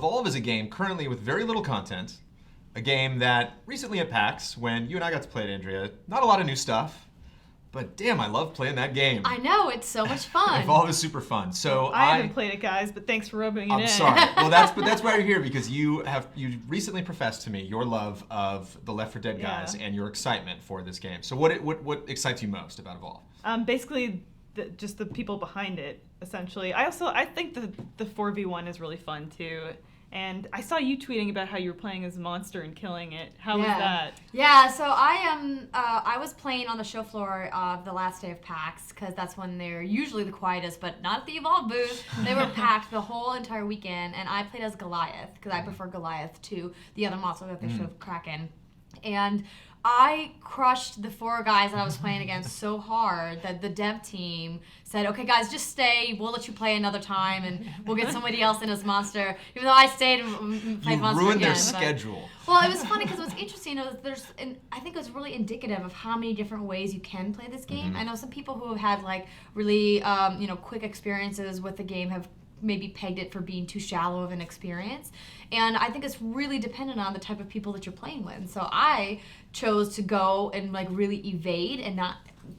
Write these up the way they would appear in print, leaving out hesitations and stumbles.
Evolve is a game currently with very little content, a game that recently at PAX, when you and I got to play it, Andrea, not a lot of new stuff, but damn, I love playing that game. I know, it's so much fun. Evolve is super fun. So I haven't played it, guys, but thanks for rubbing it in. I'm sorry. Well, that's why you're here, because you recently professed to me your love of the Left 4 Dead guys and your excitement for this game. So what excites you most about Evolve? Basically, just the people behind it, essentially. I think the 4v1 is really fun too. And I saw you tweeting about how you were playing as a monster and killing it. How was that? Yeah, so I was playing on the show floor the last day of PAX, because that's when they're usually the quietest, but not at the Evolve booth. They were packed the whole entire weekend, and I played as Goliath, because I prefer Goliath to the other monster that they showed, Kraken. And I crushed the 4 guys that I was playing against so hard that the dev team said, okay, guys, just stay. We'll let you play another time, and we'll get somebody else in as monster. Even though I stayed and played monster again. You ruined their schedule. Well, it was funny because what's interesting is I think it was really indicative of how many different ways you can play this game. I know some people who have had like really quick experiences with the game have maybe pegged it for being too shallow of an experience. And I think it's really dependent on the type of people that you're playing with. And so I chose to go and like really evade and not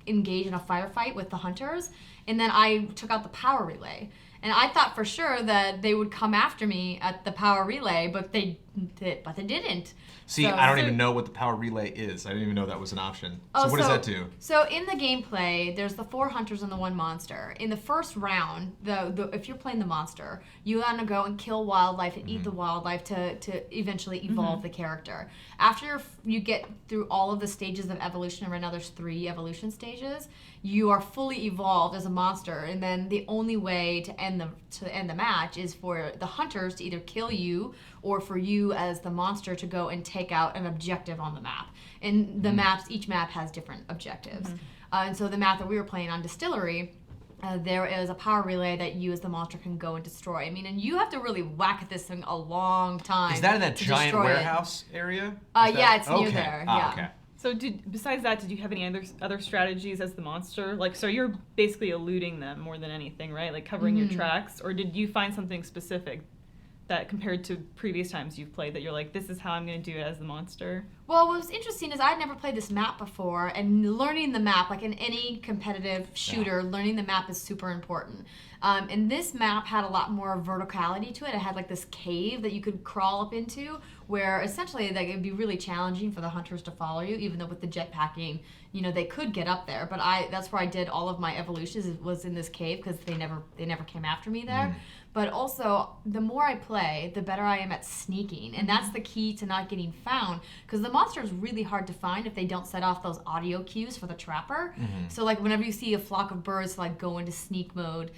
engage in a firefight with the hunters. And then I took out the power relay. And I thought for sure that they would come after me at the power relay, but they didn't. See, I don't even know what the power relay is. I didn't even know that was an option. So what does that do? So in the gameplay, there's the 4 hunters and the 1 monster. In the first round, if you're playing the monster, you want to go and kill wildlife and eat the wildlife to eventually evolve the character. After you get through all of the stages of evolution, right now there's 3 evolution stages, you are fully evolved as a monster, and then the only way to end the match is for the hunters to either kill you or for you as the monster to go and take out an objective on the map. And the each map has different objectives. And so the map that we were playing on, Distillery, there is a power relay that you as the monster can go and destroy. I mean, and you have to really whack at this thing a long time. Is that in that giant warehouse area? Yeah, it's near there. Yeah. Okay. So besides that, did you have any other strategies as the monster? Like, so you're basically eluding them more than anything, right? Like covering your tracks? Or did you find something specific that compared to previous times you've played that you're like, this is how I'm going to do it as the monster? Well, what was interesting is I'd never played this map before, and learning the map, like in any competitive shooter, learning the map is super important. And this map had a lot more verticality to it. It had like this cave that you could crawl up into, where essentially like, it'd be really challenging for the hunters to follow you, even though with the jetpacking, they could get up there. But that's where I did all of my evolutions, was in this cave, because they never came after me there. But also, the more I play, the better I am at sneaking. And that's the key to not getting found. Because the monster is really hard to find if they don't set off those audio cues for the trapper. So like whenever you see a flock of birds, like go into sneak mode,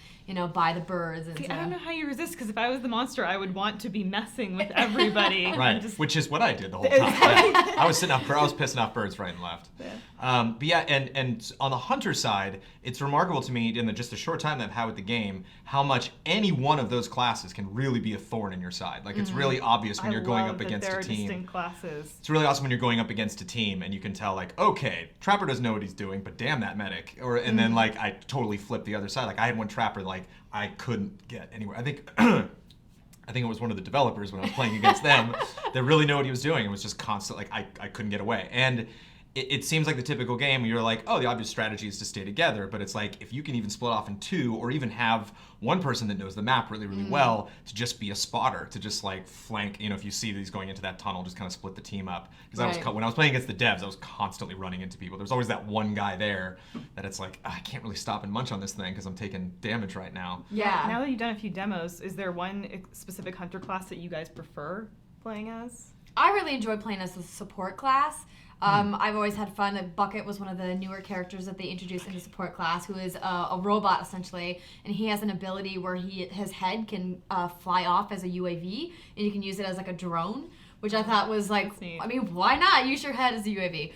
by the birds. And see, I don't know how you resist, because if I was the monster, I would want to be messing with everybody. Right, which is what I did the whole time. I was pissing off birds right and left. But yeah, and on the hunter side, it's remarkable to me in just the short time that I've had with the game, how much any one of those classes can really be a thorn in your side. Like it's really obvious when you're going up against a team. Distinct classes. It's really awesome when you're going up against a team and you can tell like, okay, Trapper doesn't know what he's doing, but damn that medic. And then like I totally flipped the other side. Like I had one Trapper like I couldn't get anywhere. I think it was one of the developers when I was playing against them that really knew what he was doing. It was just constant, like I couldn't get away. And it seems like the typical game where you're like, oh, the obvious strategy is to stay together, but it's like if you can even split off in 2 or even have one person that knows the map really, really well to just be a spotter, to just like flank, if you see that he's going into that tunnel, just kind of split the team up. Because when I was playing against the devs, I was constantly running into people. There's always that one guy there that it's like, I can't really stop and munch on this thing because I'm taking damage right now. Yeah. Now that you've done a few demos, is there one specific hunter class that you guys prefer playing as? I really enjoy playing as the support class. I've always had fun. Bucket was one of the newer characters that they introduced in the support class, who is a robot essentially, and he has an ability where his head can fly off as a UAV, and you can use it as like a drone, which I thought was like, I mean, why not use your head as a UAV?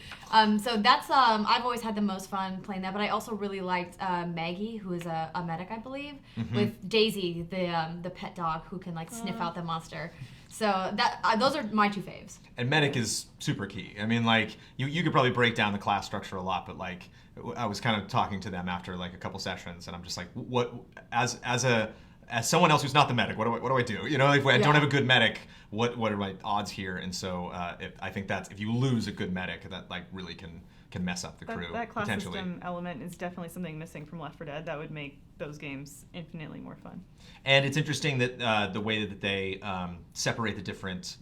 So that's I've always had the most fun playing that. But I also really liked Maggie, who is a medic, I believe, with Daisy, the pet dog, who can like sniff out the monster. So those are my 2 faves. And medic is super key. I mean, like you could probably break down the class structure a lot, but like I was kind of talking to them after like a couple sessions, and I'm just like, what as as someone else who's not the medic, what do I do? You know, if I Yeah. don't have a good medic, what are my odds here? And so I think that's, if you lose a good medic, that like really can mess up the crew That class potentially. system element is definitely something missing from Left 4 Dead that would make those games infinitely more fun. And it's interesting that the way that they separate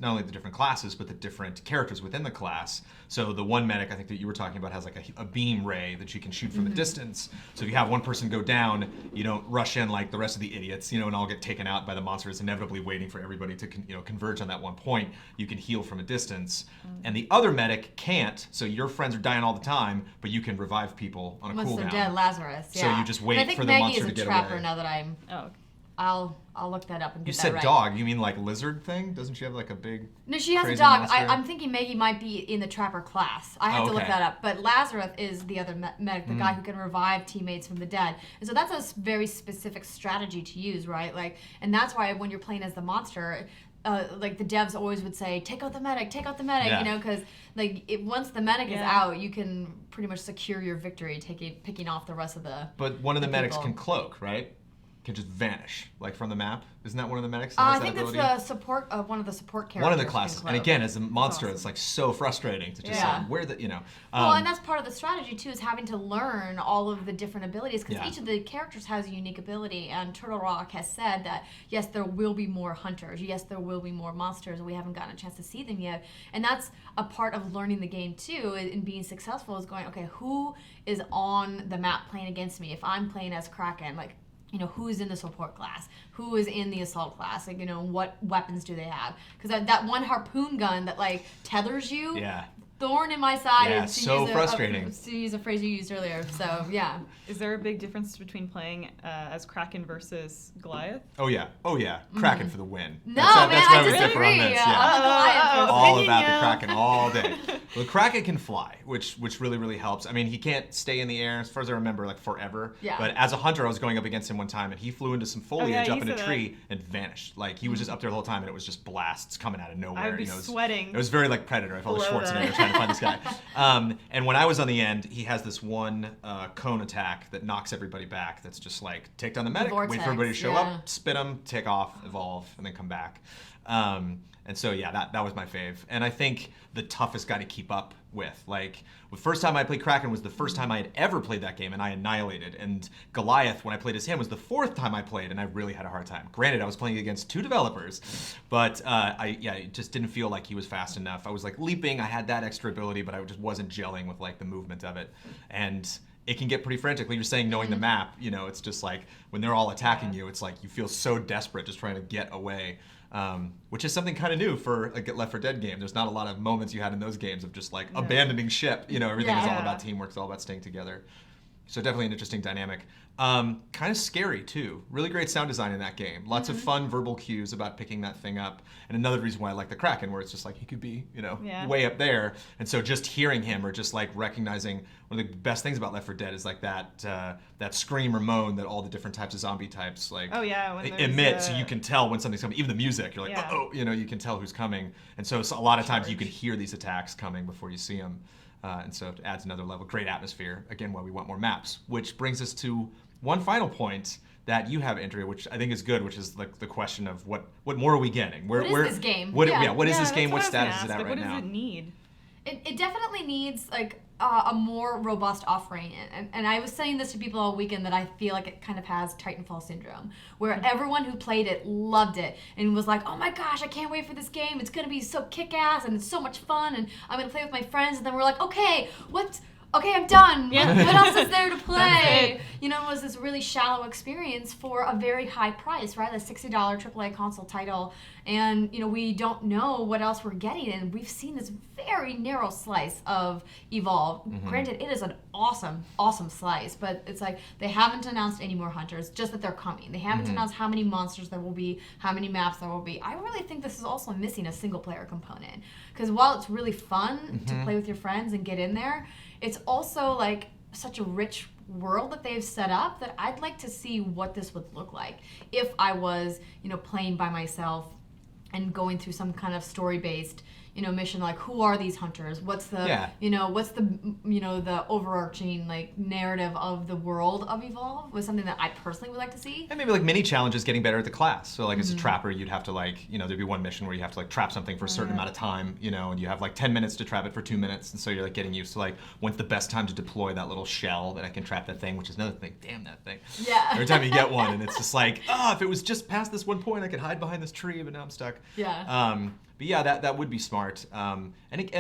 not only the different classes, but the different characters within the class. So the one medic I think that you were talking about has like a beam ray that you can shoot from a distance. So if you have one person go down, you don't rush in like the rest of the idiots, and all get taken out by the monsters, inevitably waiting for everybody to converge on that one point. You can heal from a distance. And the other medic can't, so your friends are dying all the time, but you can revive people on a Once cooldown. they're dead, Lazarus. So Yeah. you just wait and I think for the Maggie monster is to a get trapper away. now that I'm. Oh, I'll look that up and You get said that right. dog. You mean like lizard thing? Doesn't she have like a big? No, she has a crazy dog. monster? I'm thinking Maggie might be in the trapper class. I have to look okay. that up. But Lazarus is the other medic, the guy who can revive teammates from the dead. And so that's very specific strategy to use, right? Like, and that's why when you're playing as the monster, like the devs always would say, take out the medic, Yeah. because like once the medic is Yeah. out, you can pretty much secure your victory, picking off the rest of the. But one of the medics people. can cloak, right? Can just vanish, like from the map. Isn't that one of the medics? that I has that think that's ability? the support. One of the support characters. One of the can classes. And cloak. again, as a monster, awesome. it's like so frustrating to just Yeah. like, where the, Well, and that's part of the strategy too, is having to learn all of the different abilities, because Yeah. each of the characters has a unique ability. And Turtle Rock has said that yes, there will be more hunters. Yes, there will be more monsters. We haven't gotten a chance to see them yet, and that's a part of learning the game too, and being successful is going, okay, who is on the map playing against me? If I'm playing as Kraken, like. Who's in the support class? Who is in the assault class? Like, what weapons do they have? Because that one harpoon gun that, like, tethers you, yeah. thorn in my side. Yeah, is to so use frustrating. to use a phrase you used earlier. So, yeah. is there a big difference between playing as Kraken versus Goliath? Oh yeah. Kraken for the win. No, that's man, that's why I we differ on disagree. this. I'm Yeah. a Goliath. All opinion, about the yo. Kraken all day. Well, the Kraken can fly, which really, really helps. I mean, he can't stay in the air, as far as I remember, like forever. Yeah. But as a hunter, I was going up against him one time, and he flew into some foliage yeah, up you in a said tree and vanished. Like, he was just up there the whole time, and it was just blasts coming out of nowhere. I would be it was, sweating. It was very like Predator. I felt like below Schwarzenegger that. trying to find this guy. And when I was on the end, he has this one cone attack that knocks everybody back. That's just like, take down the medic, wait vortex, for everybody to show yeah. up, spit them, take off, evolve, and then come back. And so yeah, that was my fave. And I think the toughest guy to keep up with. Like, the first time I played Kraken was the first time I had ever played that game, and I annihilated. And Goliath, when I played as him, was the fourth time I played, and I really had a hard time. Granted, I was playing against two developers, but it just didn't feel like he was fast enough. I was like leaping, I had that extra ability, but I just wasn't gelling with like the movement of it. And it can get pretty frantic. Like you're saying, knowing the map, it's just like when they're all attacking you, it's like you feel so desperate just trying to get away. Which is something kind of new for a Left 4 Dead game. There's not a lot of moments you had in those games of just like abandoning ship. Everything is all Yeah. about teamwork. It's all about staying together. So definitely an interesting dynamic. Kind of scary too. Really great sound design in that game. Lots of fun verbal cues about picking that thing up. And another reason why I like the Kraken, where it's just like he could be, Yeah. way up there. And so just hearing him, or just like recognizing, one of the best things about Left 4 Dead is like that scream or moan that all the different types of zombie types like Oh, yeah, when there's, emit, so you can tell when something's coming. Even the music, you're like, Yeah. oh, you can tell who's coming. And so a lot of times you can hear these attacks coming before you see them. And so it adds another level. Great atmosphere. Again, why we want more maps. Which brings us to one final point that you have, Andrea, which I think is good, which is like the question of what more are we getting? What is this game? What is Yeah, this game? What that's I was status is it gonna at ask. right Like, now? what does it need? It definitely needs like a more robust offering, and I was saying this to people all weekend that I feel like it kind of has Titanfall syndrome, where everyone who played it loved it and was like, oh my gosh, I can't wait for this game. It's gonna be so kick-ass and it's so much fun, and I'm gonna play with my friends. And then we're like, okay, I'm done. Yeah. What else is there to That's play? it. It was this really shallow experience for a very high price, right? A $60 AAA console title. And, we don't know what else we're getting. And we've seen this very narrow slice of Evolve. Granted, it is an awesome, awesome slice. But it's like they haven't announced any more hunters, just that they're coming. They haven't announced how many monsters there will be, how many maps there will be. I really think this is also missing a single-player component. Because while it's really fun to play with your friends and get in there, it's also like such a rich world that they've set up that I'd like to see what this would look like if I was, playing by myself and going through some kind of story-based, mission, like who are these hunters? What's the, what's the, the overarching like narrative of the world of Evolve was something that I personally would like to see. And maybe like mini challenges getting better at the class. So like as a trapper, you'd have to like, there'd be one mission where you have to like trap something for a certain amount of time, and you have like 10 minutes to trap it for 2 minutes. And so you're like getting used to like, when's the best time to deploy that little shell that I can trap that thing, which is another thing. Damn that thing. Yeah. Every time you get one and it's just like, if it was just past this one point, I could hide behind this tree, but now I'm stuck. Yeah. But yeah, that would be smart. And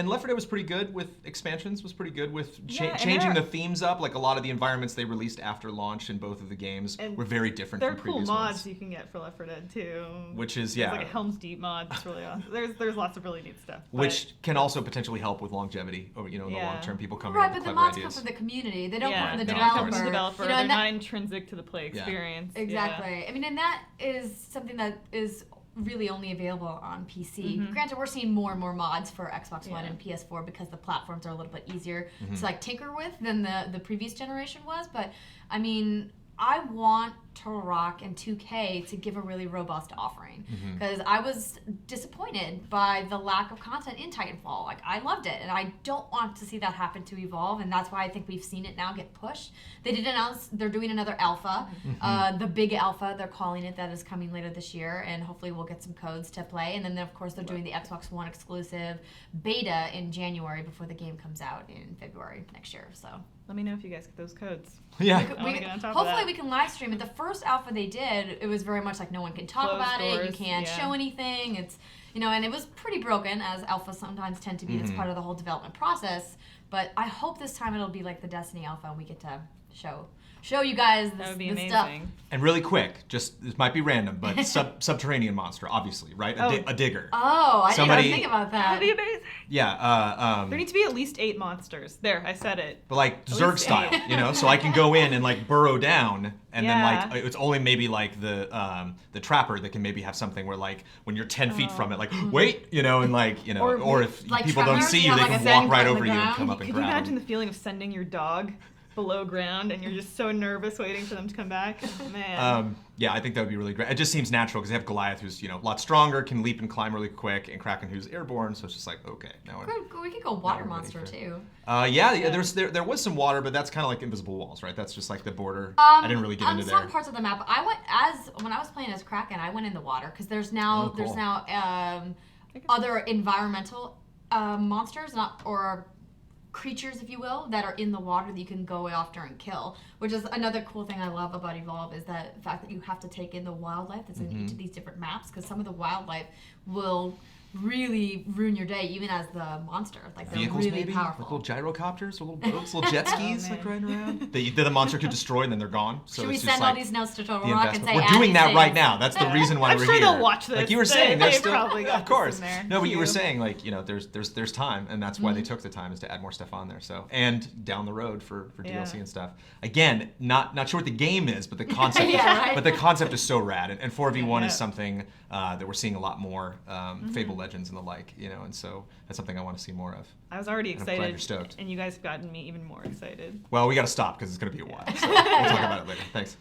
Left 4 Dead was pretty good with expansions, was pretty good with changing the themes up. Like a lot of the environments they released after launch in both of the games were very different from previous ones. There are cool mods you can get for Left 4 Dead too. Which is, There's like a Helm's Deep mod that's really awesome. There's lots of really neat stuff. Which can also potentially help with longevity over, in the long term. People coming up with clever mods ideas. come from the community. They don't come from the They developer. come from the developer. They're not intrinsic to the play experience. Exactly. I mean, and that is something that is really only available on PC. Granted, we're seeing more and more mods for Xbox One and PS4 because the platforms are a little bit easier to like tinker with than the previous generation was. But I mean, I want Turtle Rock and 2K to give a really robust offering because I was disappointed by the lack of content in Titanfall. Like, I loved it, and I don't want to see that happen to Evolve, and that's why I think we've seen it now get pushed. They did announce they're doing another alpha, the big alpha, they're calling it, that is coming later this year, and hopefully we'll get some codes to play. And then, of course, they're doing the Xbox One exclusive beta in January before the game comes out in February next year. So let me know if you guys get those codes. Yeah. Hopefully we can live stream it. The first alpha they did, it was very much like no one can talk about it. You can't show anything. It's, and it was pretty broken, as alphas sometimes tend to be. That's part of the whole development process. But I hope this time it'll be like the Destiny alpha, and we get to show you guys this, that would be this amazing. stuff. And really quick, just this might be random, but subterranean monster, obviously, right? A digger. Oh, I didn't even think about that. That would be amazing. Yeah. There need to be at least 8 monsters. There, I said it. But like Zerg style, so I can go in and like burrow down, and then like it's only maybe like the trapper that can maybe have something where like when you're 10 feet from it, like wait, and like or if like people don't see you, they can walk right over you and come up and grab. Can you imagine the feeling of sending your dog below ground and you're just so nervous waiting for them to come back? Man. Yeah, I think that would be really great. It just seems natural because they have Goliath, who's a lot stronger, can leap and climb really quick, and Kraken, who's airborne. So it's just like, okay, now we could go water monster too. There was some water, but that's kind of like invisible walls, right? That's just like the border. I didn't really get into there. On some parts of the map, when I was playing as Kraken, I went in the water because there's now other environmental monsters, or creatures, if you will, that are in the water that you can go after and kill, which is another cool thing I love about Evolve, is that the fact that you have to take in the wildlife that's in each of these different maps, because some of the wildlife will really ruin your day, even as the monster. Like, they're vehicles, really maybe? powerful. Like little gyrocopters, or little boats, little jet skis, like riding around. That the monster could destroy, and then they're gone. So should we it's send just all like these notes to Total Rock and say, we're doing that right now. That's the reason why I'm we're sure here. they'll watch this. Like you were saying, they still, probably got of course. this in there. No, but you were saying, like, there's time, and that's why they took the time, is to add more stuff on there. So, and down the road for DLC and stuff. Again, not sure what the game is, but the concept. But the concept is so rad, and 4v1 is something that we're seeing a lot more. Fable Legends and the like, and so that's something I want to see more of. I was already excited, glad you're stoked. and you guys have gotten me even more excited. Well, we got to stop because it's going to be a while. So we'll talk about it later. Thanks.